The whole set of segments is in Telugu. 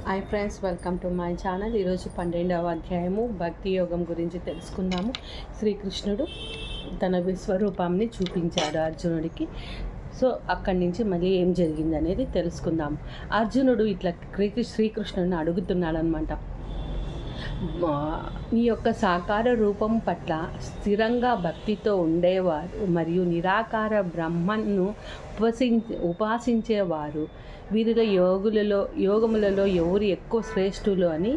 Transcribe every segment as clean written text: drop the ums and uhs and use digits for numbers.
Hi friends, welcome to my channel. ఈరోజు 12వ అధ్యాయము భక్తి యోగం గురించి తెలుసుకుందాము. శ్రీకృష్ణుడు తన విశ్వరూపాన్ని చూపించాడు అర్జునుడికి. సో అక్కడి నుంచి మళ్ళీ ఏం జరిగింది అనేది తెలుసుకుందాము. అర్జునుడు ఇట్లా శ్రీకృష్ణుడిని అడుగుతున్నాడు అనమాట. నీ యొక్క సాకార రూపం పట్ల స్థిరంగా భక్తితో ఉండేవారు మరియు నిరాకార బ్రహ్మను ఉపాసించేవారు వీరిలో యోగములలో ఎవరు ఎక్కువ శ్రేష్ఠులు అని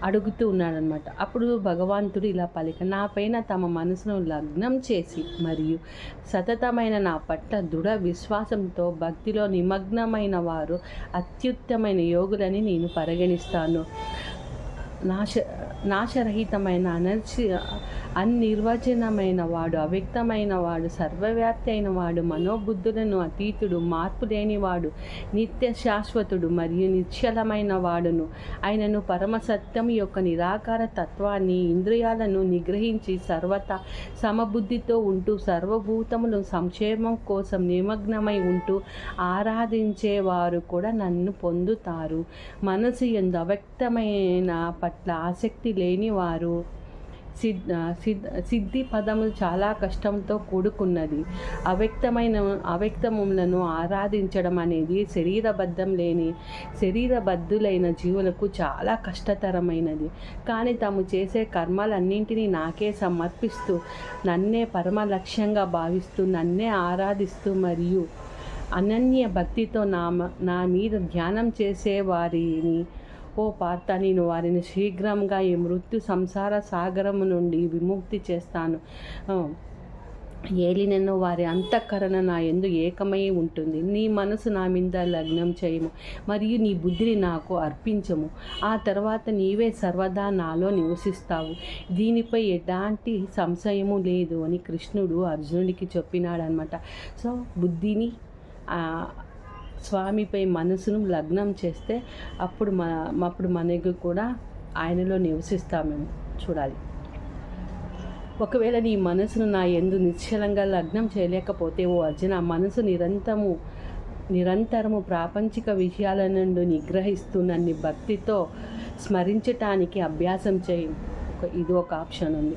అడుగుతూ ఉన్నాడనమాట. అప్పుడు భగవంతుడు ఇలా నా పైన తమ మనసును లగ్నం చేసి మరియు సతతమైన నా పట్ల దృఢ విశ్వాసంతో భక్తిలో నిమగ్నమైన వారు అత్యుత్తమైన యోగులని నేను పరిగణిస్తాను. నాశరహితమైన అనిర్వచనమైన వాడు, అవ్యక్తమైన వాడు, సర్వవ్యాప్తి అయిన వాడు, మనోబుద్ధులను అతీతుడు, మార్పు లేనివాడు, నిత్య శాశ్వతుడు మరియు నిశ్చలమైన వాడును ఆయనను పరమసత్యం యొక్క నిరాకార తత్వాన్ని ఇంద్రియాలను నిగ్రహించి సర్వత సమబుద్ధితో ఉంటూ సర్వభూతములు సంక్షేమం కోసం నిమగ్నమై ఉంటూ ఆరాధించేవారు కూడా నన్ను పొందుతారు. మనసు ఎందు అవ్యక్తమైన పట్ల ఆసక్తి లేనివారు సిద్ధి పదములు చాలా కష్టంతో కూడుకున్నది. అవ్యక్తములను ఆరాధించడం అనేది శరీరబద్ధులైన జీవులకు చాలా కష్టతరమైనది. కానీ తాము చేసే కర్మలన్నింటినీ నాకే సమర్పిస్తూ నన్నే పరమ లక్ష్యంగా భావిస్తూ నన్నే ఆరాధిస్తూ మరియు అనన్య భక్తితో నా మీద ధ్యానం చేసేవారిని ఓ పార్త, నేను వారిని శీఘ్రంగా ఈ మృత్యు సంసార సాగరము నుండి విముక్తి చేస్తాను. ఏలినను వారి అంతఃకరణ నా యందు ఏకమై ఉంటుంది. నీ మనసు నా మీద లగ్నం చేయము మరియు నీ బుద్ధిని నాకు అర్పించము. ఆ తర్వాత నీవే సర్వదా నాలో నివసిస్తావు. దీనిపై ఎలాంటి సంశయము లేదు అని కృష్ణుడు అర్జునుడికి చెప్పినాడనమాట. సో బుద్ధిని స్వామిపై మనసును లగ్నం చేస్తే అప్పుడు మనకు కూడా ఆయనలో నివసిస్తామేమో చూడాలి. ఒకవేళ నీ మనసును నా యందు నిశ్చలంగా లగ్నం చేయలేకపోతే ఓ అర్జున, మనసు నిరంతరము ప్రాపంచిక విషయాల నుండి నిగ్రహిస్తూ నన్ను భక్తితో స్మరించటానికి అభ్యాసం చేయి. ఇది ఒక ఆప్షన్ ఉంది.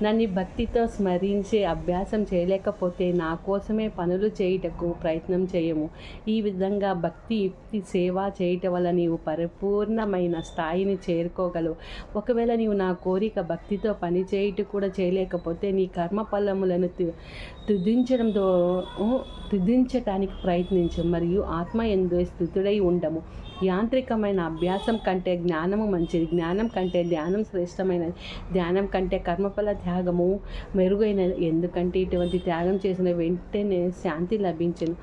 నన్ను భక్తితో స్మరించే అభ్యాసం చేయలేకపోతే నా కోసమే పనులు చేయుటకు ప్రయత్నం చేయము. ఈ విధంగా భక్తి యుక్తి సేవ చేయటం వల్ల నీవు పరిపూర్ణమైన స్థాయిని చేరుకోగలవు. ఒకవేళ నీవు నా కోరిక భక్తితో పని చేయుట కూడా చేయలేకపోతే నీ కర్మ ఫలములను తుదించటానికి ప్రయత్నించు మరియు ఆత్మ యందు స్థితుడై ఉండము. యాంత్రికమైన అభ్యాసం కంటే జ్ఞానము మంచిది, జ్ఞానం కంటే ధ్యానం శ్రేష్టమైనది, ధ్యానం కంటే కర్మఫల త్యాగము మెరుగైనది. ఎందుకంటే ఇటువంటి త్యాగం చేసిన వెంటనే శాంతి లభించను.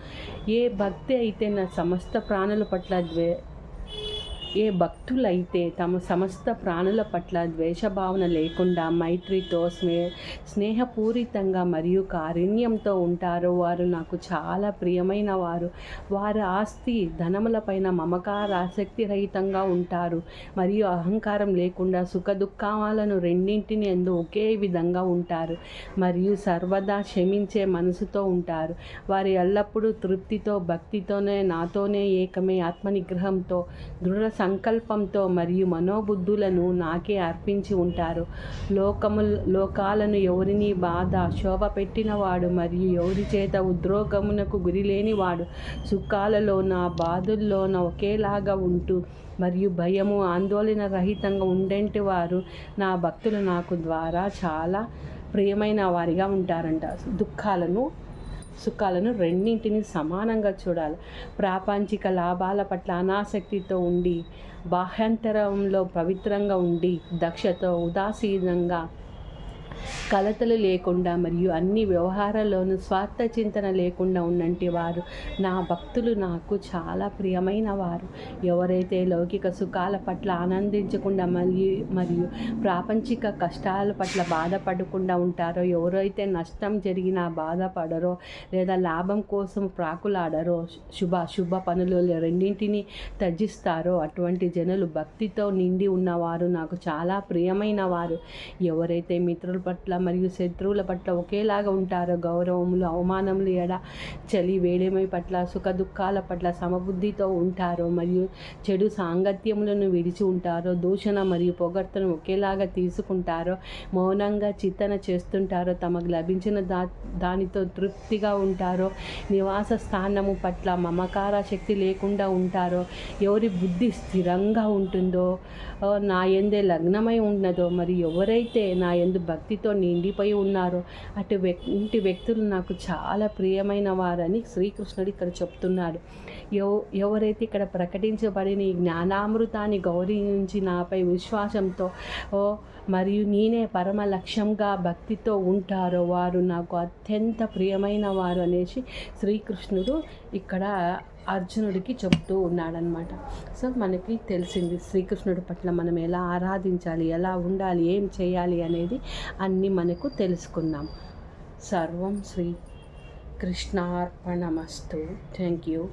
ఏ భక్తి అయితే నా సమస్త ప్రాణుల పట్ల ఏ భక్తులైతే తమ సమస్త ప్రాణుల పట్ల ద్వేషభావన లేకుండా మైత్రితో స్నేహపూరితంగా మరియు కారుణ్యంతో ఉంటారో వారు నాకు చాలా ప్రియమైన వారు. వారి ఆస్తి ధనములపైన ఆసక్తి రహితంగా ఉంటారు మరియు అహంకారం లేకుండా సుఖ దుఃఖాలను రెండింటిని యందు ఒకే విధంగా ఉంటారు మరియు సర్వదా క్షమించే మనసుతో ఉంటారు. వారు ఎల్లప్పుడూ తృప్తితో భక్తితోనే నాతోనే ఏకమే ఆత్మనిగ్రహంతో దృఢ సంకల్పంతో మరియు మనోబుద్ధులను నాకే అర్పించి ఉంటారు. లోకాలను ఎవరిని బాధ శోభ పెట్టినవాడు మరియు ఎవరి చేత ఉద్రోగమునకు గురి లేనివాడు సుఖాలలోన బాధల్లోన ఒకేలాగా ఉంటూ మరియు భయము ఆందోళన రహితంగా ఉండేంటి వారు నా భక్తులు నాకు ద్వారా చాలా ప్రియమైన వారిగా ఉంటారంట. సుఖాలను రెండింటిని సమానంగా చూడాలి. ప్రాపంచిక లాభాల పట్ల అనాసక్తితో ఉండి బాహ్యంతరంలో పవిత్రంగా ఉండి దక్షతో ఉదాసీనంగా కలతలు లేకుండా మరియు అన్ని వ్యవహారాల్లోనూ స్వార్థ చింతన లేకుండా ఉన్నంటి వారు నా భక్తులు నాకు చాలా ప్రియమైన వారు. ఎవరైతే లౌకిక సుఖాల పట్ల ఆనందించకుండా మరియు ప్రాపంచిక కష్టాల పట్ల బాధపడకుండా ఉంటారో, ఎవరైతే నష్టం జరిగినా బాధపడరో లేదా లాభం కోసం ప్రాకులాడరో, శుభ పనులు రెండింటినీ త్యజిస్తారో అటువంటి జనులు భక్తితో నిండి ఉన్నవారు నాకు చాలా ప్రియమైన వారు. ఎవరైతే మిత్రుల పట్ల మరియు శత్రువుల పట్ల ఒకేలాగా ఉంటారో, గౌరవములు అవమానములు ఎడ చలి వేడిమి పట్ల సుఖ దుఃఖాల పట్ల సమబుద్ధితో ఉంటారో, మరియు చెడు సాంగత్యములను విడిచి ఉంటారో, దూషణ మరియు పొగడ్తను ఒకేలాగా తీసుకుంటారో, మౌనంగా చింతన చేస్తుంటారో, తమకు లభించిన దానితో తృప్తిగా ఉంటారో, నివాస స్థానము పట్ల మమకార శక్తి లేకుండా ఉంటారో, ఎవరి బుద్ధి స్థిరంగా ఉంటుందో, నా యందే లగ్నమై ఉన్నదో, మరి ఎవరైతే నా యందు భక్తితో నిండిపోయి ఉన్నారో అటువంటి వ్యక్తులు నాకు చాలా ప్రియమైన వారని శ్రీకృష్ణుడు ఇక్కడ చెప్తున్నాడు. ఎవరైతే ఇక్కడ ప్రకటించబడిన ఈ జ్ఞానామృతాన్ని గౌరవించి నాపై విశ్వాసంతో మరియు నేనే పరమ లక్ష్యంగా భక్తితో ఉంటారో వారు నాకు అత్యంత ప్రియమైన వారు అనేసి శ్రీకృష్ణుడు ఇక్కడ అర్జునుడికి చెప్తూ ఉన్నాడనమాట. సో మనకి తెలిసింది శ్రీకృష్ణుడి పట్ల మనం ఎలా ఆరాధించాలి, ఎలా ఉండాలి, ఏం చేయాలి అనేది అన్నీ మనకు తెలుసుకుందాం. సర్వం శ్రీ కృష్ణార్పణమస్తు. Thank you.